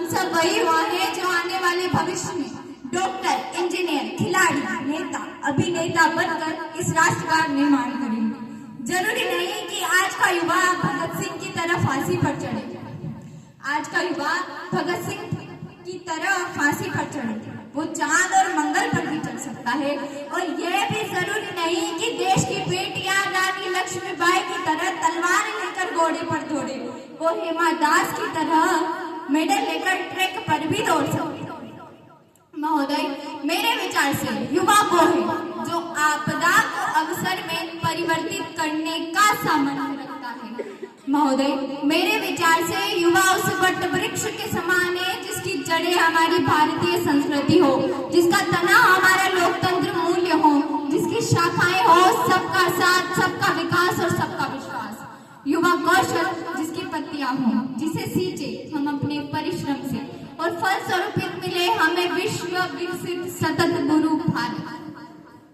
सब वही हुआ है जो आने वाले भविष्य में डॉक्टर, इंजीनियर, खिलाड़ी, नेता, अभिनेता बनकर इस राष्ट्र का निर्माण करेंगे। जरूरी नहीं कि आज का युवा भगत सिंह की तरह फांसी पर चढ़े। आज का युवा भगत सिंह की तरह फांसी पर चढ़े, वो चांद और मंगल पर भी चढ़ सकता है। और यह भी जरूरी नहीं कि देश की बेटियां रानी लक्ष्मीबाई की तरह तलवार लेकर घोड़े पर दौड़े, वो हेमा दास की तरह मेडल लेकर ट्रैक पर भी दौड़ सकते। महोदय, मेरे विचार से युवा वो है जो आपदा को अवसर में परिवर्तित करने का सामर्थ्य रखता है। महोदय, मेरे विचार से युवा उस वट वृक्ष के समान है जिसकी जड़ें हमारी भारतीय संस्कृति हो, जिसका तना हमारा लोकतंत्र मूल्य हो, जिसकी शाखाएं हो सबका साथ, सबका विकास और सबका विश्वास। युवा कौशल जिसकी पत्तियां हो, जिसे सींचे हम अपने परिश्रम से और फलस्वरूप मिले हमें विश्व विकसित सतत गुरु भारत।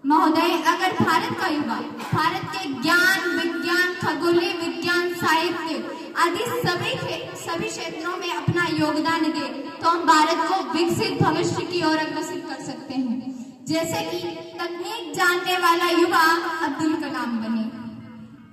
महोदय, अगर भारत का युवा भारत के ज्ञान, विज्ञान, खगोलीय विज्ञान, साहित्य आदि सभी क्षेत्रों में अपना योगदान दे तो हम भारत को विकसित भविष्य की ओर अग्रसर कर सकते हैं। जैसे कि तकनीक जानने वाला युवा अब्दुल कलाम बने,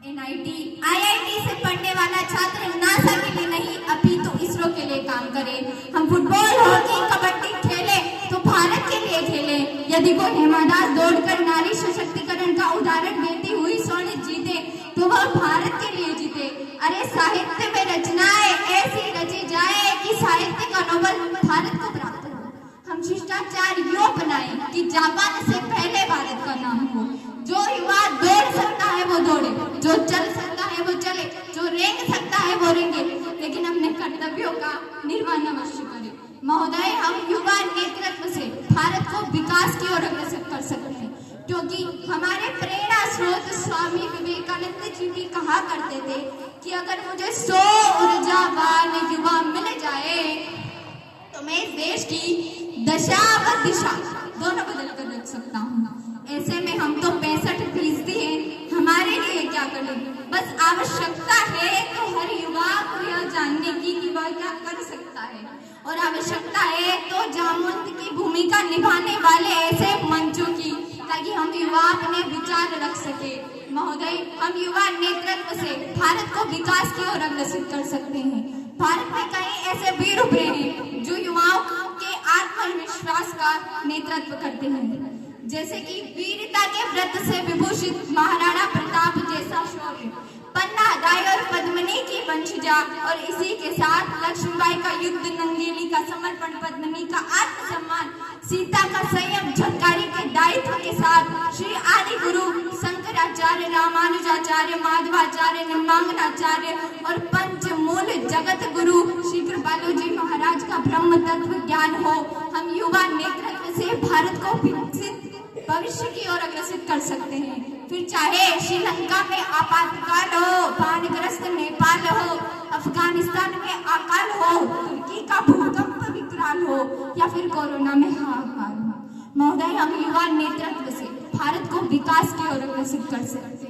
NIT, IIT से पढ़ने वाला छात्र नासा के लिए नहीं अपितु इसरो के लिए काम करे। हम फुटबॉल, हॉकी, कबड्डी खेले तो भारत के लिए खेले। यदि वो हेमा दास दौड़कर नारी सशक्तिकरण का उदाहरण देती हुई स्वर्ण जीते तो वह भारत के लिए जीते। अरे साहित्य में रचनाएं ऐसी रची जाए कि साहित्य का नोबेल भारत को प्राप्त हो। हम शिष्टाचार यूं बनाए कि जापान से पहले भारत का नाम हो। जो युवा दौड़ सकता है वो दौड़े, जो चल सकता है वो चले, जो रेंग सकता है वो रेंगे, लेकिन अपने कर्तव्यों का निर्वहन अवश्य करे। महोदय, हम युवा नेतृत्व से भारत को विकास की ओर अग्रसर कर सकते हैं, क्योंकि हमारे प्रेरणा स्रोत स्वामी विवेकानंद जी भी कहा करते थे कि अगर मुझे 100 ऊर्जावान युवा मिल जाए तो मैं इस देश की दशा व दिशा दोनों बदल कर रख सकता हूँ। ऐसे में हम तो 65% हैं, हमारे लिए क्या करें? बस आवश्यकता है तो हर युवा को यह जानने की कि वह क्या कर सकता है, और आवश्यकता है तो जामुन की भूमिका निभाने वाले ऐसे मंचों की, ताकि हम युवा अपने विचार रख सके। महोदय, हम युवा नेतृत्व से भारत को विकास की ओर अग्रसर कर सकते हैं। भारत में कई ऐसे वीर उभरे हैं जो युवाओं के आत्मविश्वास का नेतृत्व करते हैं, जैसे कि वीरता के व्रत से विभूषित महाराणा प्रताप जैसा शौर्य, पन्ना दाई और पद्मिनी की वंशजा, और इसी के साथ लक्ष्मीबाई का युद्ध, नंगेली का समर्पण, पद्मिनी का आत्मसम्मान, सीता का संयम, झंकारी के दायित्व के साथ श्री आदि गुरु शंकराचार्य, रामानुजाचार्य, माधवाचार्य, निम्बांगनाचार्य और पंचमूल जगत गुरु श्री कृपालु जी महाराज का ब्रह्म तत्व ज्ञान हो। हम युवा नेतृत्व से भारत को विकसित भविष्य की ओर अग्रसर कर सकते हैं। फिर चाहे श्रीलंका में आपातकाल हो, बाढ़ग्रस्त नेपाल हो, अफगानिस्तान में अकाल हो, तुर्की का भूकंप विकराल हो, या फिर कोरोना में हाहाकार हो। महोदय, हम युवा नेतृत्व से भारत को विकास की ओर अग्रसर कर सकते हैं।